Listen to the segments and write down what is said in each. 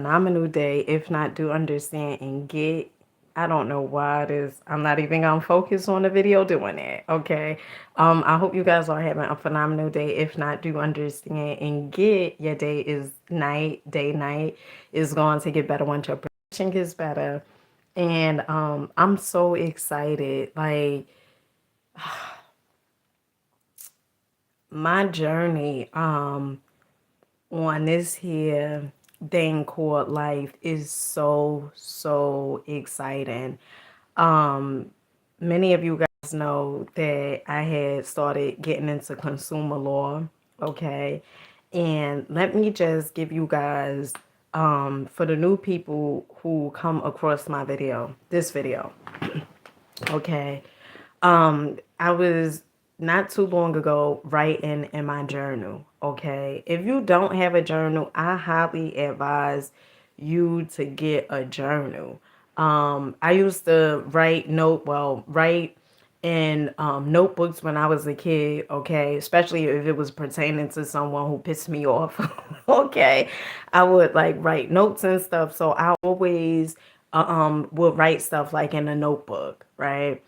phenomenal day, if not do understand and get. I don't know why it is. I'm not even gonna focus on the video doing it. Okay. I hope you guys are having a phenomenal day. If not, do understand and get your day is night is going to get better once your production gets better. And I'm so excited. Like my journey on this here thing called life is so exciting. Um, Many of you guys know that I had started getting into consumer law, okay? And let me just give you guys, for the new people who come across my video, this video, okay? I was not too long ago writing in my journal, okay? If you don't have a journal, I highly advise you to get a journal. I used to write in notebooks when I was a kid, okay? Especially if it was pertaining to someone who pissed me off, okay? I would like write notes and stuff, so I always would write stuff like in a notebook, right?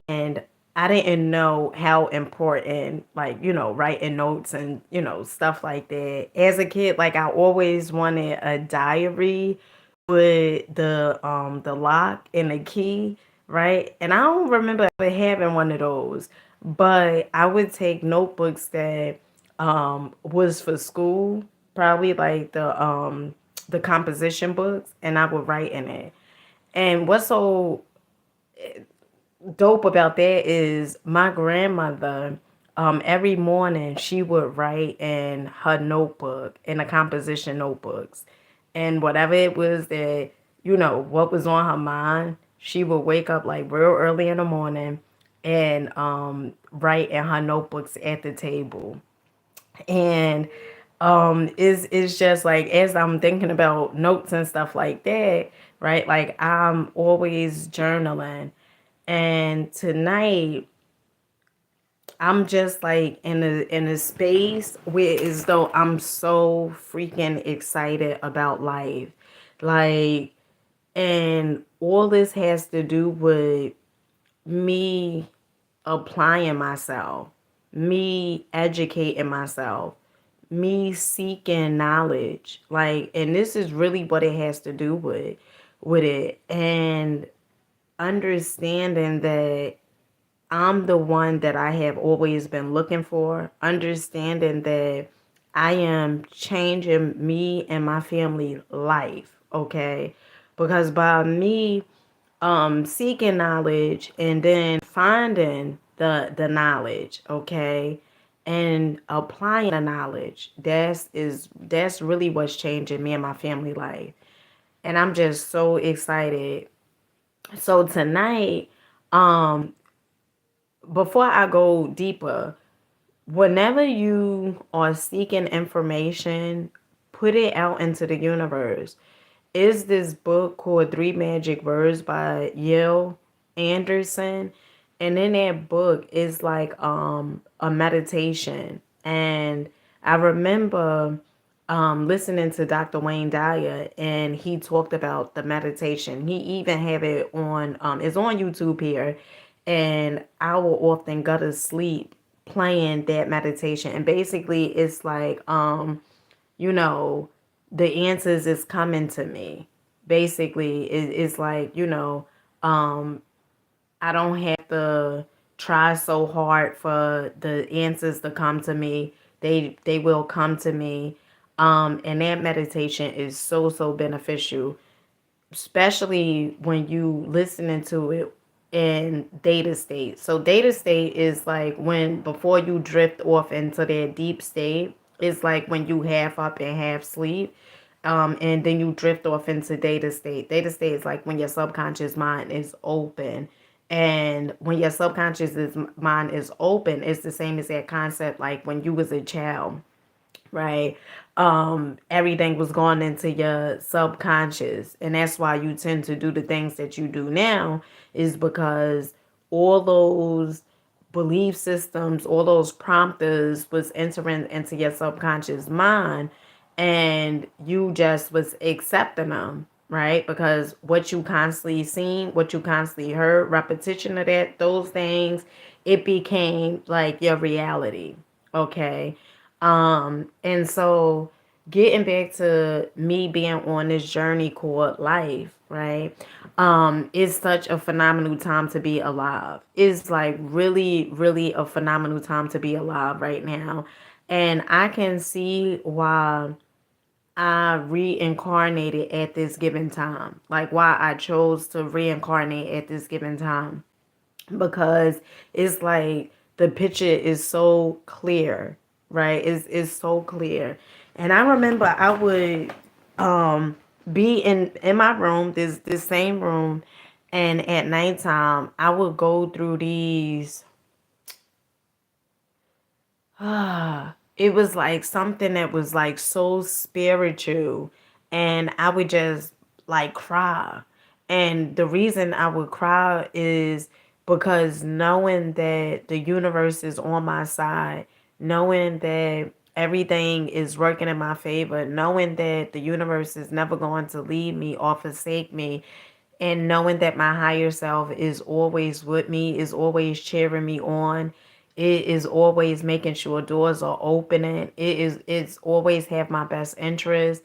And I didn't know how important, like, writing notes and, stuff like that. As a kid, like I always wanted a diary with the lock and the key, right? And I don't remember ever having one of those, but I would take notebooks that was for school, probably like the composition books, and I would write in it. And what's so dope about that is my grandmother, every morning she would write in her notebook, in the composition notebooks, and whatever it was that, what was on her mind, she would wake up like real early in the morning and write in her notebooks at the table. And it's just like, as I'm thinking about notes and stuff like that, right? Like I'm always journaling. And tonight I'm just like in a space where, as though I'm so freaking excited about life. Like, and all this has to do with me applying myself, me educating myself, me seeking knowledge. Like, and this is really what it has to do with it. And understanding that I'm the one that I have always been looking for, understanding that I am changing me and my family life, okay? Because by me seeking knowledge and then finding the knowledge, okay? And applying the knowledge, that's really what's changing me and my family life. And I'm just so excited. So tonight, before I go deeper, whenever you are seeking information, put it out into the universe. Is this book called Three Magic Words by Yale Anderson? And in that book is like a meditation. And I remember listening to Dr. Wayne Dyer, and he talked about the meditation. He even have it on it's on YouTube here, and I will often go to sleep playing that meditation. And basically it's like you know the answers is coming to me. Basically it's like, I don't have to try so hard for the answers to come to me. They will come to me. And that meditation is so beneficial, especially when you listening to it in data state. So data state is like when, before you drift off into that deep state, it's like when you half up and half sleep. And then you drift off into data state. Data state is like when your subconscious mind is open. And when your mind is open, it's the same as that concept like when you was a child, right? Everything was going into your subconscious, and that's why you tend to do the things that you do now, is because all those belief systems, all those prompters was entering into your subconscious mind, and you just was accepting them, right? Because what you constantly seen, what you constantly heard, repetition of that, those things, it became like your reality. Okay. And so getting back to me being on this journey called life, right? It's such a phenomenal time to be alive. It's like really, really a phenomenal time to be alive right now. And I can see why I reincarnated at this given time. Like why I chose to reincarnate at this given time. Because it's like the picture is so clear, right? It's so clear. And I remember I would be in my room, this same room, and at nighttime I would go through these it was like something that was like so spiritual, and I would just like cry. And the reason I would cry is because knowing that the universe is on my side, knowing that everything is working in my favor, knowing that the universe is never going to leave me or forsake me, and knowing that my higher self is always with me, is always cheering me on, it is always making sure doors are opening, it's always have my best interest.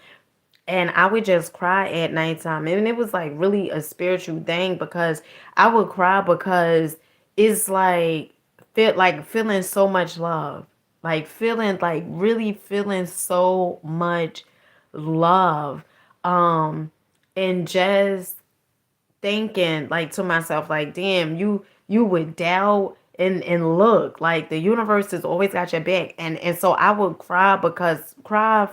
And I would just cry at nighttime, and it was like really a spiritual thing, because I would cry because it's like feeling so much love, like feeling like really feeling so much love, and just thinking like to myself, like, damn, you would doubt and look like the universe has always got your back. And so I would cry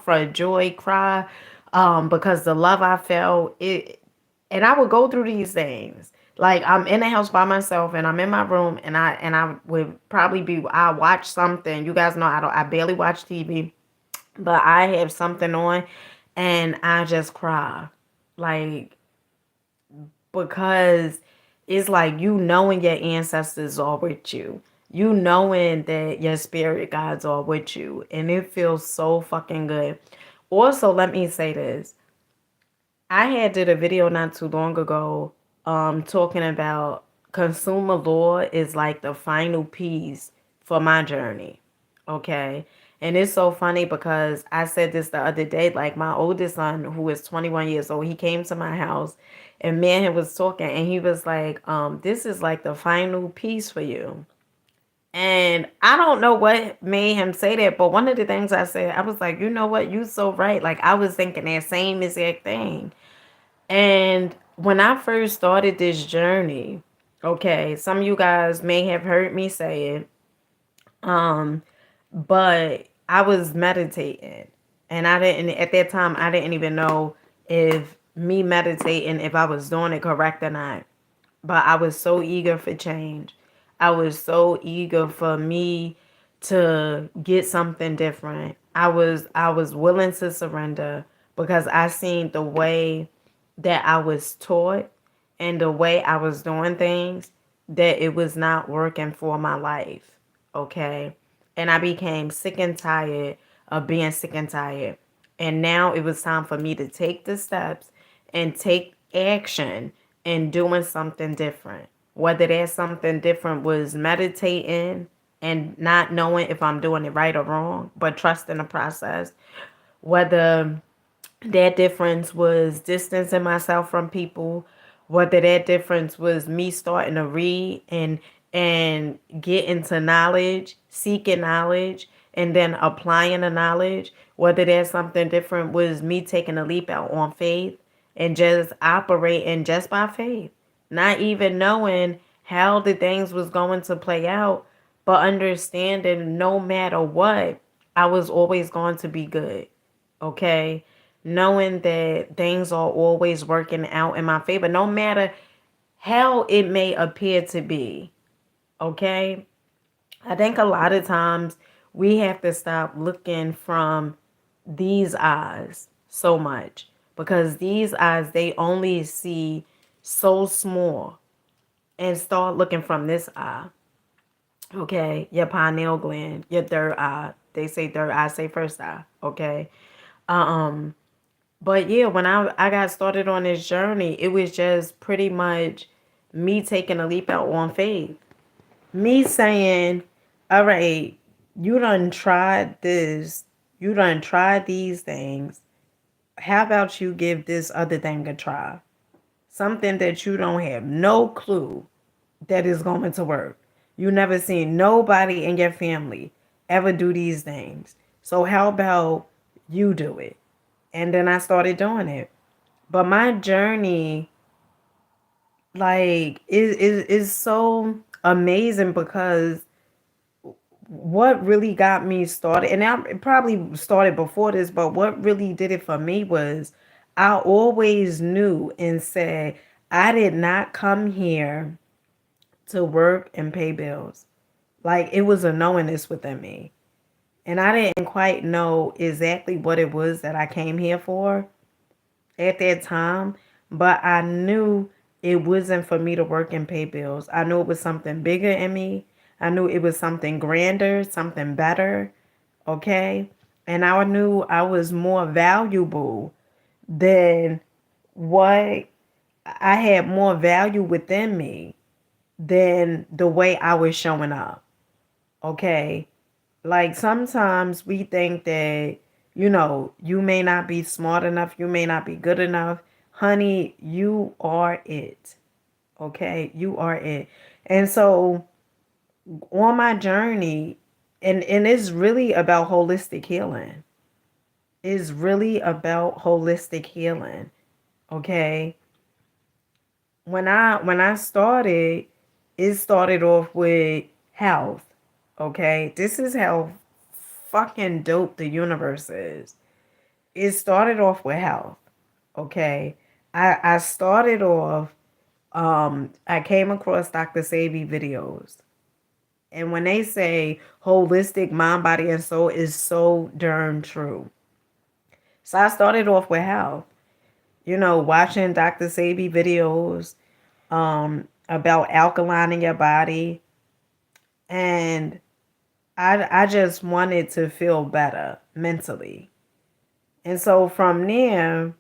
for joy, cry because the love I felt it. And I would go through these things, like I'm in the house by myself and I'm in my room, and I would probably be, I watch something. You guys know I barely watch TV, but I have something on and I just cry, like, because it's like you knowing your ancestors are with you. You knowing that your spirit guides are with you. And it feels so fucking good. Also, let me say this. I had did a video not too long ago talking about consumer law is like the final piece for my journey. Okay. And it's so funny because I said this the other day, like my oldest son, who is 21 years old, he came to my house and me and him was talking, and he was like, this is like the final piece for you. And I don't know what made him say that, but one of the things I said, I was like, you know what, you so right. Like I was thinking that same exact thing. And when I first started this journey, okay, some of you guys may have heard me say it, but I was meditating, and I didn't, at that time, I didn't even know if me meditating, if I was doing it correct or not. But I was so eager for change. I was so eager for me to get something different. I was willing to surrender because I seen the way that I was taught and the way I was doing things, that it was not working for my life. Okay. And I became sick and tired of being sick and tired. And now it was time for me to take the steps and take action in doing something different. Whether that something different was meditating and not knowing if I'm doing it right or wrong, but trusting the process. Whether that difference was distancing myself from people, whether that difference was me starting to read and get into knowledge, seeking knowledge, and then applying the knowledge, whether that something different was me taking a leap out on faith and just operating just by faith, not even knowing how the things was going to play out, but understanding no matter what, I was always going to be good. Okay. Knowing that things are always working out in my favor, no matter how it may appear to be. Okay. I think a lot of times we have to stop looking from these eyes so much, because these eyes, they only see so small, and start looking from this eye. Okay. Your pineal gland, your third eye. They say third eye, say first eye. Okay. Um, but yeah, when I got started on this journey, it was just pretty much me taking a leap out on faith. Me saying, all right, you done tried this, you done tried these things. How about you give this other thing a try? Something that you don't have no clue that is going to work. You never seen nobody in your family ever do these things. So how about you do it? And then I started doing it. But my journey, like, is so amazing because what really got me started, and I probably started before this, but what really did it for me was I always knew and said, I did not come here to work and pay bills. Like, it was a knowingness within me. And I didn't quite know exactly what it was that I came here for at that time, but I knew it wasn't for me to work and pay bills. I knew it was something bigger in me. I knew it was something grander, something better. Okay. And I knew I was more valuable than what I had more value within me than the way I was showing up. Okay. Like sometimes we think that, you may not be smart enough, you may not be good enough. Honey, you are it. Okay? You are it. And so on my journey, and it's really about holistic healing. It's really about holistic healing. Okay? When I started, it started off with health. Okay? This is how fucking dope the universe is. It started off with health. Okay. I started off, I came across Dr. Sebi videos. And when they say holistic mind, body, and soul is so darn true. So I started off with health, watching Dr. Sebi videos about alkalining your body. And I just wanted to feel better mentally. And so from there,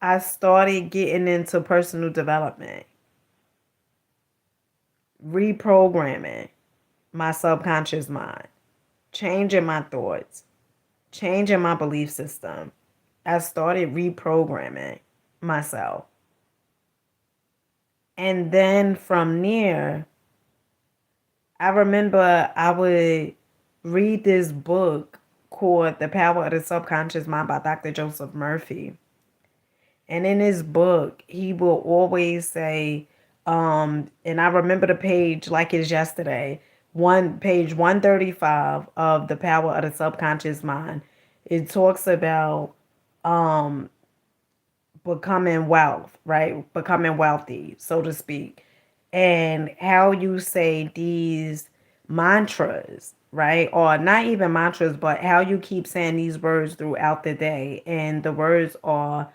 I started getting into personal development, reprogramming my subconscious mind, changing my thoughts, changing my belief system. I started reprogramming myself. And then from there, I remember I would read this book called The Power of the Subconscious Mind by Dr. Joseph Murphy. And in his book, he will always say, and I remember the page like it's yesterday, page 135 of The Power of the Subconscious Mind. It talks about um, becoming wealth, right? Becoming wealthy, so to speak. And how you say these mantras, right? Or not even mantras, but how you keep saying these words throughout the day. And the words are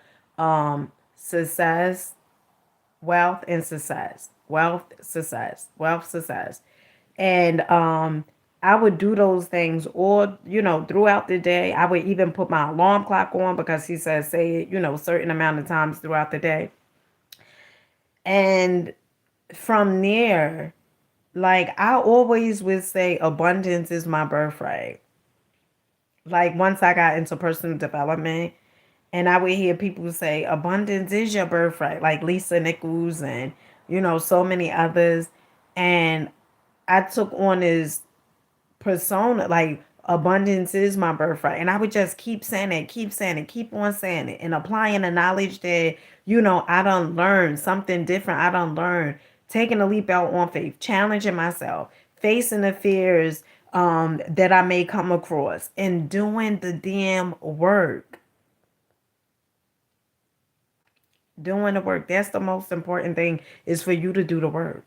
success, wealth, and success. Wealth, success, wealth, success. And I would do those things all, throughout the day. I would even put my alarm clock on because he says say it, certain amount of times throughout the day. And from there, like I always would say abundance is my birthright. Like once I got into personal development, and I would hear people say abundance is your birthright, like Lisa Nichols and so many others. And I took on this persona, like abundance is my birthright. And I would just keep saying it, keep saying it, keep on saying it, and applying the knowledge that, I done learned something different. I done learned, taking a leap out on faith, challenging myself, facing the fears that I may come across, and doing the damn work. Doing the work. That's the most important thing, is for you to do the work.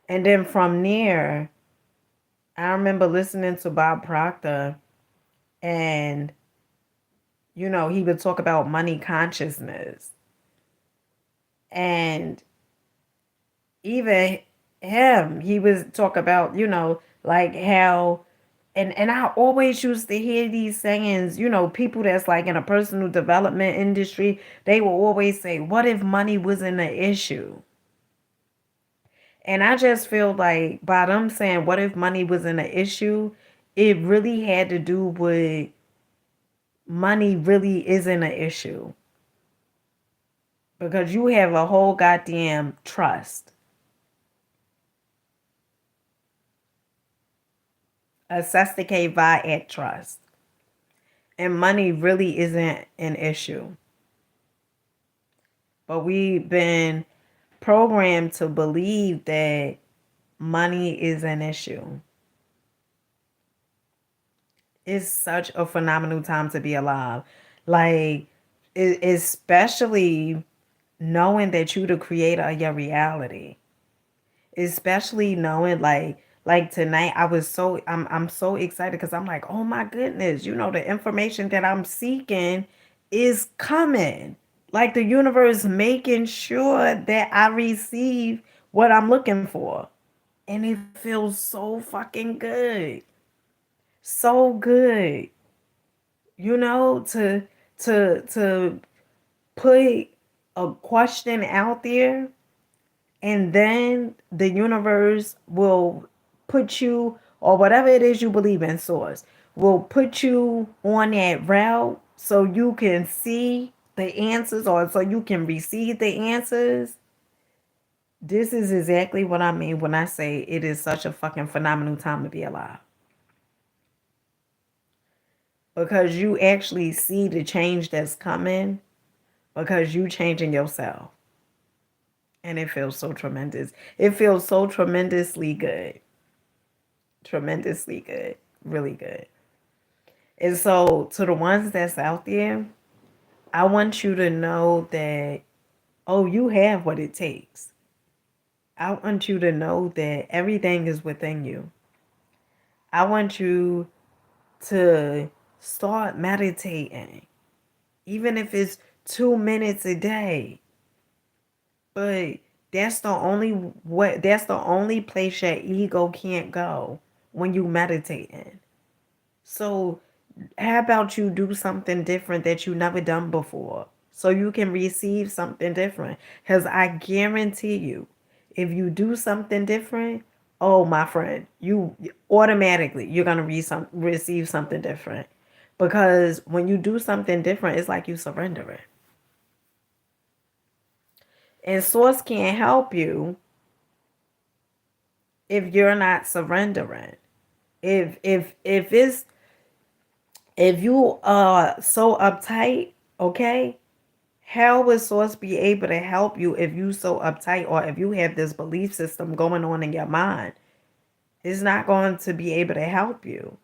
And then from there, I remember listening to Bob Proctor, and he would talk about money consciousness. And even him, he would talk about, like how And I always used to hear these sayings, people that's like in a personal development industry, they will always say, what if money wasn't an issue? And I just feel like by them saying, what if money wasn't an issue, it really had to do with money really isn't an issue. Because you have a whole goddamn trust, a Sestike at trust. And money really isn't an issue. But we've been programmed to believe that money is an issue. It's such a phenomenal time to be alive. Like, especially knowing that you the creator of your reality. Especially knowing like tonight I'm so excited because I'm like, oh my goodness, the information that I'm seeking is coming. Like the universe making sure that I receive what I'm looking for. And it feels so fucking good. So good. To put a question out there, and then the universe will put you, or whatever it is you believe in, source will put you on that route so you can see the answers, or so you can receive the answers. This is exactly what I mean when I say it is such a fucking phenomenal time to be alive. Because you actually see the change that's coming because you changing yourself. And it feels so tremendous. It feels so tremendously good. Tremendously good. Really good. And so, to the ones that's out there, I want you to know that, oh, you have what it takes. I want you to know that everything is within you. I want you to start meditating, even if it's 2 minutes a day. But that's the only place your ego can't go when you meditating. So how about you do something different that you never done before so you can receive something different? Because I guarantee you, if you do something different, oh my friend, you automatically you're gonna receive something different. Because when you do something different, it's like you surrender it. And source can't help you if you're not surrendering. If you are so uptight, okay, how would source be able to help you if you so uptight, or if you have this belief system going on in your mind? It's not going to be able to help you.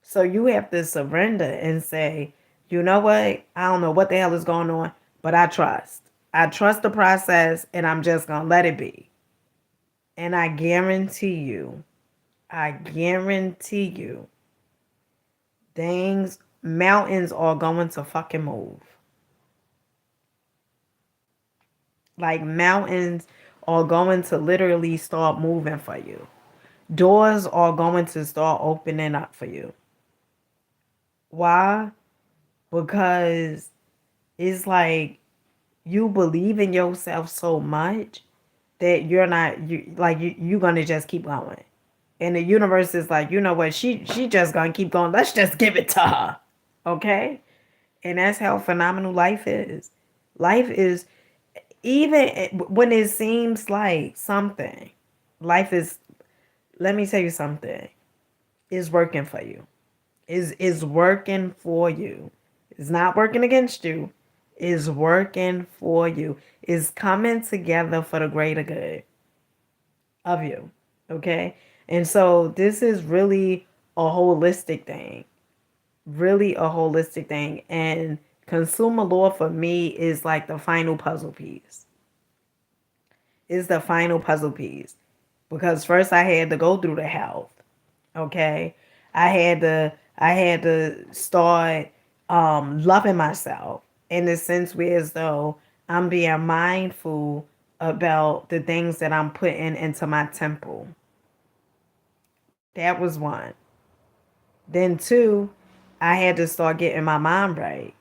So you have to surrender and say, you know what? I don't know what the hell is going on, but I trust. I trust the process, and I'm just going to let it be. And I guarantee you, things, mountains are going to fucking move. Like mountains are going to literally start moving for you. Doors are going to start opening up for you. Why? Because it's like you believe in yourself so much that you're gonna just keep going. And the universe is like, you know what, she just gonna keep going. Let's just give it to her. Okay? And that's how phenomenal life is. Life is, even when it seems like something, life is, let me tell you something, is working for you. Is working for you. It's not working against you. Is working for you. Is coming together for the greater good of you. Okay? And so this is really a holistic thing. Really a holistic thing. And consumer law for me is like the final puzzle piece. Is the final puzzle piece. Because first I had to go through the health. Okay? I had to start loving myself in the sense where as though I'm being mindful about the things that I'm putting into my temple. That was one. Then two, I had to start getting my mind right.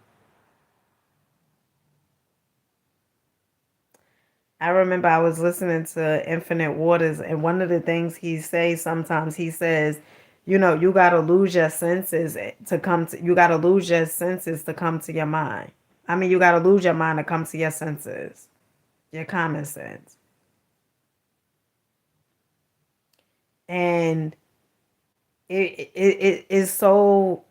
I remember I was listening to Infinite Waters, and one of the things he says sometimes, he says, you know, you gotta lose your senses to come to. You gotta lose your senses to come to your mind. I mean, you gotta lose your mind to come to your senses, your common sense, and it is so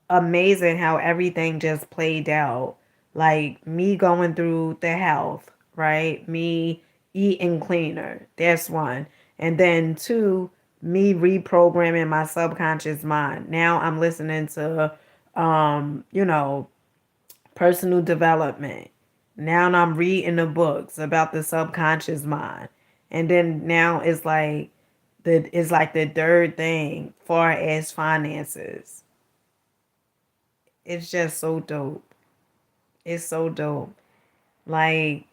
amazing how everything just played out. Like me going through the health, right? Me eating cleaner. That's one. And then two, me reprogramming my subconscious mind. Now I'm listening to you know, personal development. Now I'm reading the books about the subconscious mind. And then now it's like the third thing far as finances. It's just so dope. It's so dope. Like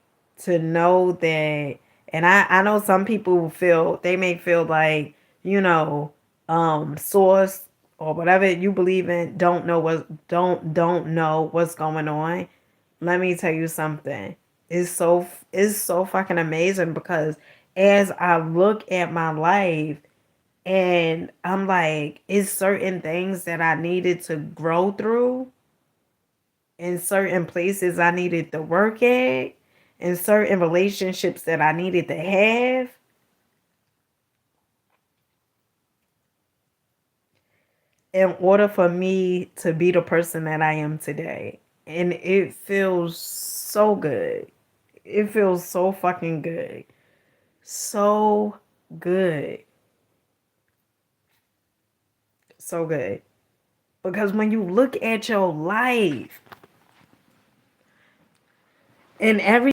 to know that, and I know some people feel, they may feel like, you know, source or whatever you believe in don't know what's going on. Let me tell you something. It's so fucking amazing because as I look at my life and I'm like, it's certain things that I needed to grow through in certain places I needed to work at, in certain relationships that I needed to have in order for me to be the person that I am today. And it feels so good. It feels so fucking good. So good. So good. Because when you look at your life and every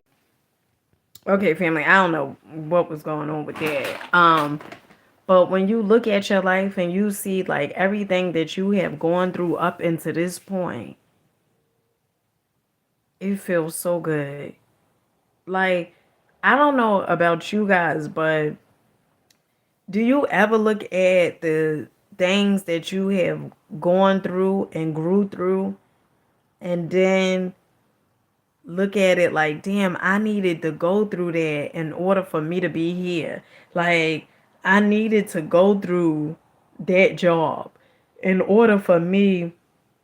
okay, family, I don't know what was going on with that. But when you look at your life and you see like everything that you have gone through up into this point, it feels so good. Like, I don't know about you guys, but do you ever look at the things that you have gone through and grew through and then look at it like, damn, I needed to go through that in order for me to be here. Like, I needed to go through that job in order for me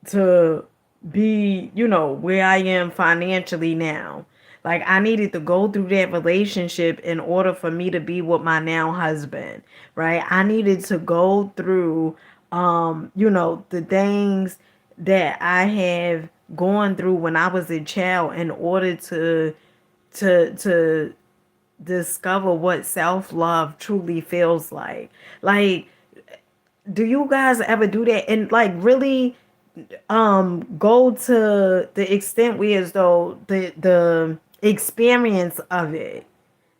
to be, you know, where I am financially now. Like I needed to go through that relationship in order for me to be with my now husband, right? I needed to go through you know, the things that I have gone through when I was a child in order to discover what self-love truly feels like. Like, do you guys ever do that and like really go to the extent where as though the experience of it,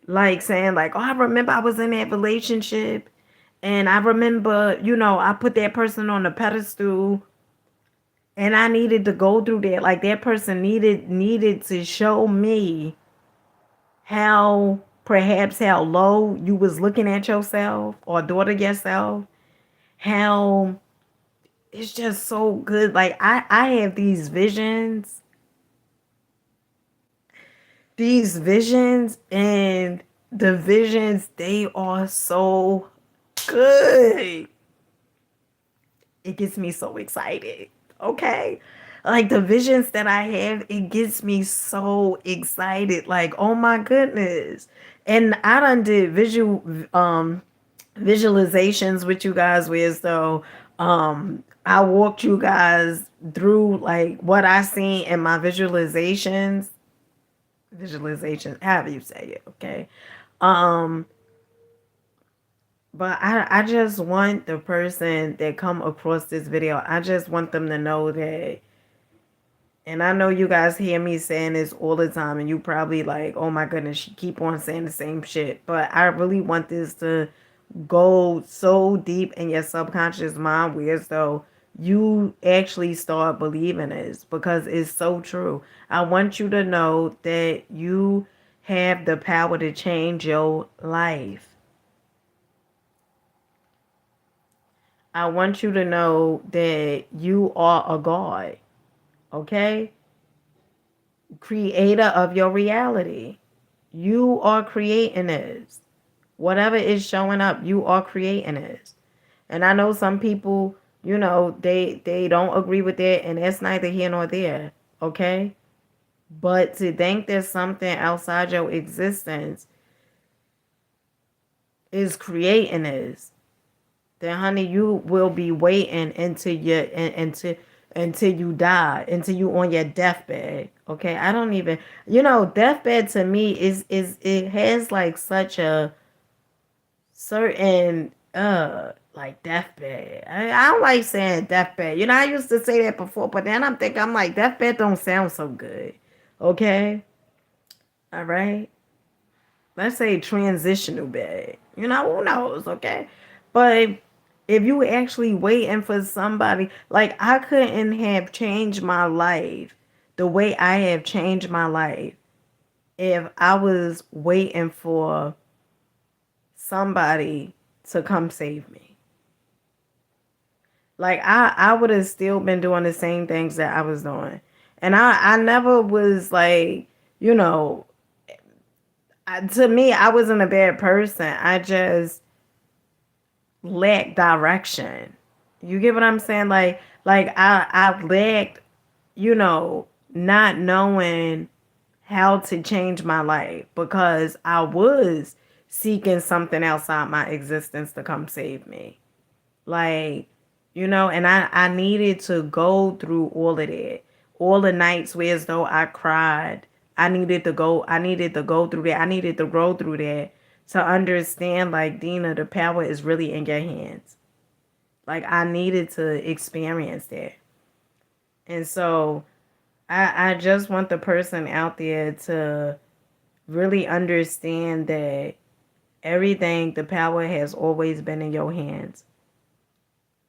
like saying like, oh, I remember I was in that relationship and I remember, you know, I put that person on a pedestal and I needed to go through that. Like that person needed to show me how perhaps how low you was looking at yourself or daughter yourself, how it's just so good. Like I have these visions and the visions, they are so good. It gets me so excited. Okay. Like the visions that I have, it gets me so excited. Like, oh my goodness. And I done did visualizations with you guys where as though I walked you guys through like what I seen in my visualization, however you say it, okay? Um, but I just want the person that come across this video, I just want them to know that, and I know you guys hear me saying this all the time, and you probably like, oh my goodness, she keep on saying the same shit. But I really want this to go so deep in your subconscious mind where as though you actually start believing this because it's so true. I want you to know that you have the power to change your life. I want you to know that you are a God, okay? Creator of your reality. You are creating this. Whatever is showing up, you are creating this. And I know some people, they don't agree with that, and that's neither here nor there, okay? But to think that something outside your existence is creating this, then honey, you will be waiting until you die, until you on your deathbed. Okay, I don't even, deathbed to me is it has like such a certain like deathbed. I don't like saying deathbed. I used to say that before, but then I'm like deathbed don't sound so good. Okay, all right. Let's say transitional bed. Who knows, okay? But if you actually waiting for somebody, like I couldn't have changed my life the way I have changed my life if I was waiting for somebody to come save me. Like I would have still been doing the same things that I was doing. And I never was like, you know, to me I wasn't a bad person. I just lacked direction. You get what I'm saying? Like I lacked, you know, not knowing how to change my life because I was seeking something outside my existence to come save me. Like, and I needed to go through all of that. All the nights where as though I cried. I needed to go through that. I needed to grow through that to understand like Deena, the power is really in your hands. Like I needed to experience that. And so I just want the person out there to really understand that everything, the power has always been in your hands.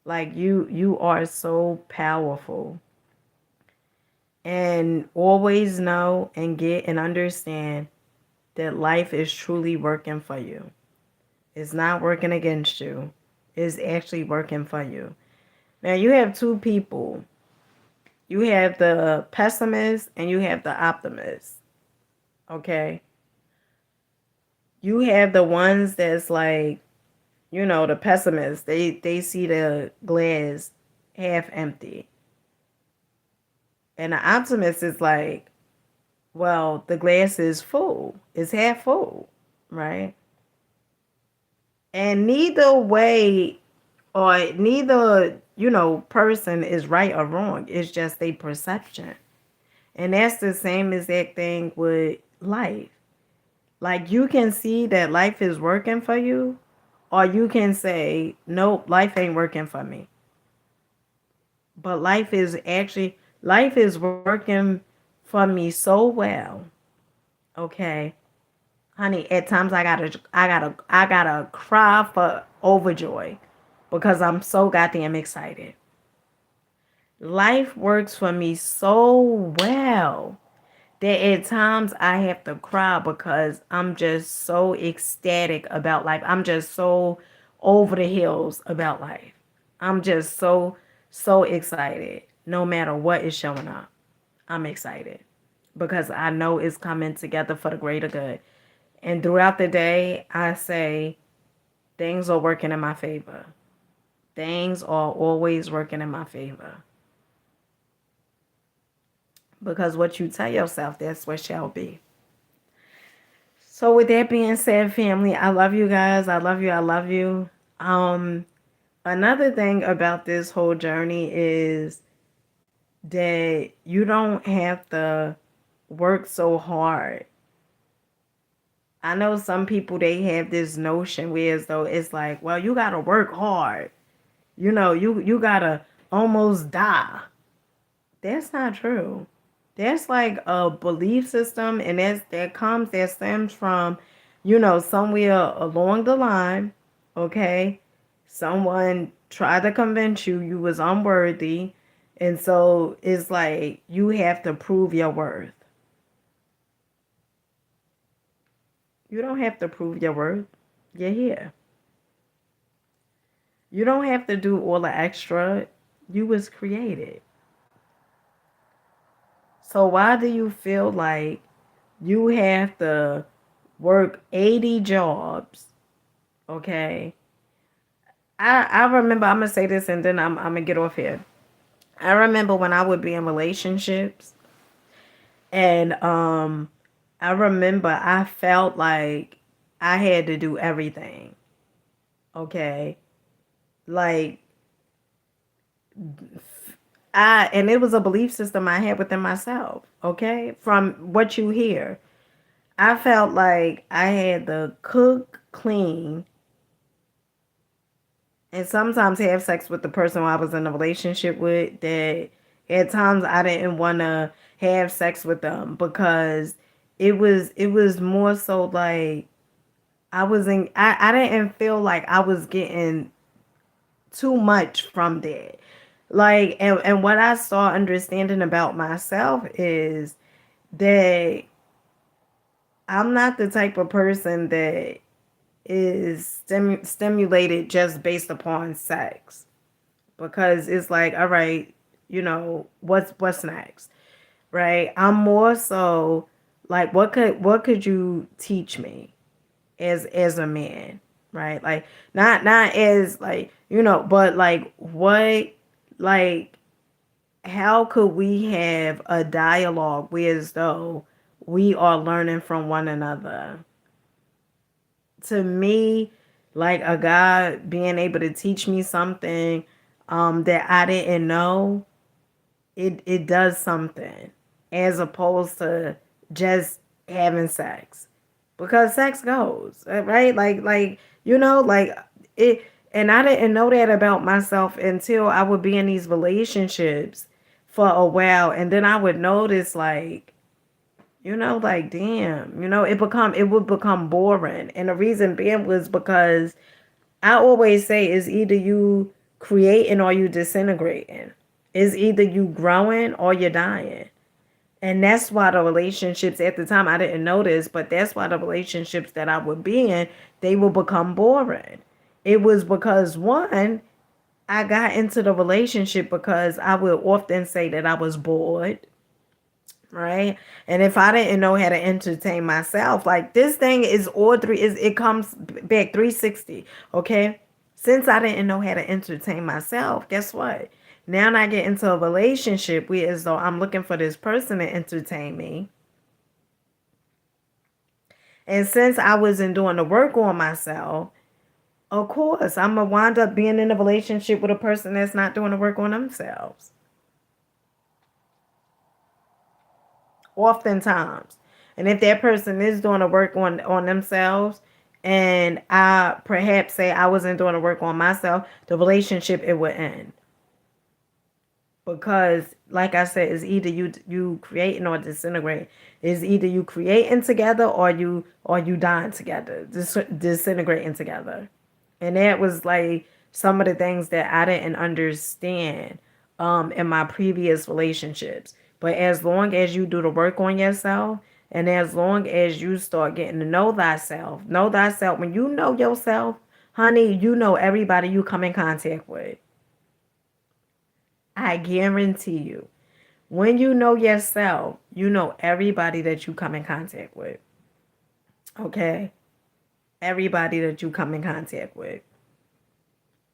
Like you are so powerful. And always know and get and understand that life is truly working for you. It's not working against you. It's actually working for you. Now you have two people. You have the pessimist and you have the optimist. Okay? You have the ones that's like, the pessimists. They see the glass half empty. And the optimist is like, well, the glass is full. It's half full, right? And neither way or neither, person is right or wrong. It's just a perception. And that's the same exact thing with life. Like you can see that life is working for you, or you can say, nope, life ain't working for me. But life is working for me so well. Okay. Honey, at times I gotta cry for overjoy because I'm so goddamn excited. Life works for me so well that at times I have to cry because I'm just so ecstatic about life. I'm just so over the hills about life. I'm just so excited. No matter what is showing up, I'm excited because I know it's coming together for the greater good. And throughout the day, I say things are working in my favor. Things are always working in my favor. Because what you tell yourself, that's what shall be. So with that being said, family, I love you guys. I love you. I love you. Um, Another thing about this whole journey is that you don't have to work so hard. I know some people they have this notion where as though it's like, well, you gotta work hard. You gotta almost die. That's not true. That's like a belief system, and that stems from, somewhere along the line, okay? Someone tried to convince you was unworthy, and so it's like you have to prove your worth. You don't have to prove your worth. You're here. You don't have to do all the extra. You was created. So why do you feel like you have to work 80 jobs? Okay. I remember, I'm gonna say this and then I'm gonna get off here. I remember when I would be in relationships and I remember I felt like I had to do everything. Okay. Like and it was a belief system I had within myself, okay? From what you hear. I felt like I had to cook, clean, and sometimes have sex with the person I was in a relationship with, that at times I didn't want to have sex with them because it was more so like I didn't feel like I was getting too much from that. Like, and what I saw understanding about myself is that I'm not the type of person that is stimulated just based upon sex, because it's like, all right, what's next, right? I'm more so like, what could you teach me as a man, right? Like, not as like, but like, what, like, how could we have a dialogue where as though we are learning from one another? To me, like, a guy being able to teach me something that I didn't know, it does something, as opposed to just having sex, because sex goes, right, like, like it. And I didn't know that about myself until I would be in these relationships for a while, and then I would notice, like, like, damn, it would become boring. And the reason being was because I always say, is either you creating or you disintegrating. Is either you growing or you're dying. And that's why the relationships at the time, I didn't notice, but that's why the relationships that I would be in, they will become boring. It was because, one, I got into the relationship because I would often say that I was bored, right? And if I didn't know how to entertain myself, like, this thing is all three, is it comes back 360, okay? Since I didn't know how to entertain myself, guess what? Now I get into a relationship where, as though I'm looking for this person to entertain me. And since I wasn't doing the work on myself, of course, I'm gonna wind up being in a relationship with a person that's not doing the work on themselves. Oftentimes. And if that person is doing the work on themselves, and I perhaps say I wasn't doing the work on myself, the relationship, it would end. Because, like I said, it's either you creating or disintegrating. It's either you creating together or you dying together, disintegrating together. And that was like some of the things that I didn't understand in my previous relationships. But as long as you do the work on yourself, and as long as you start getting to know thyself, when you know yourself, honey, you know everybody you come in contact with. I guarantee you. When you know yourself, you know everybody that you come in contact with. Okay? Everybody that you come in contact with.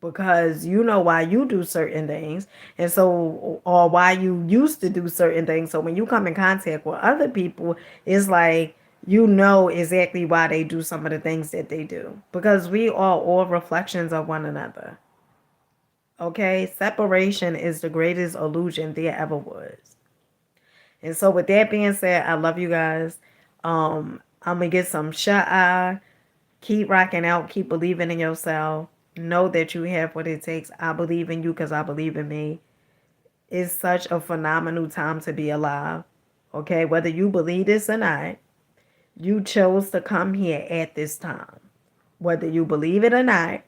Because you know why you do certain things, and so, or why you used to do certain things. So when you come in contact with other people, it's like, you know exactly why they do some of the things that they do, because we are all reflections of one another. Okay? Separation is the greatest illusion there ever was. And so, with that being said, I love you guys. I'm gonna get some shut eye. Keep rocking out. Keep believing in yourself. Know that you have what it takes. I believe in you because I believe in me. It's such a phenomenal time to be alive. Okay, whether you believe this or not, you chose to come here at this time. Whether you believe it or not,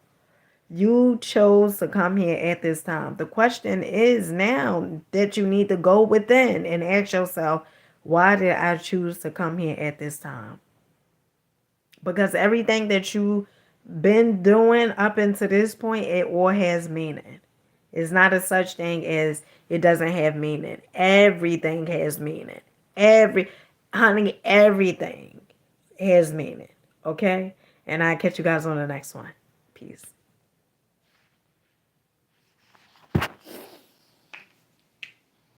you chose to come here at this time. The question is now that you need to go within and ask yourself, why did I choose to come here at this time? Because everything that you been doing up until this point, it all has meaning. It's not a such thing as it doesn't have meaning. Everything has meaning. Honey, everything has meaning. Okay? And I catch you guys on the next one. Peace.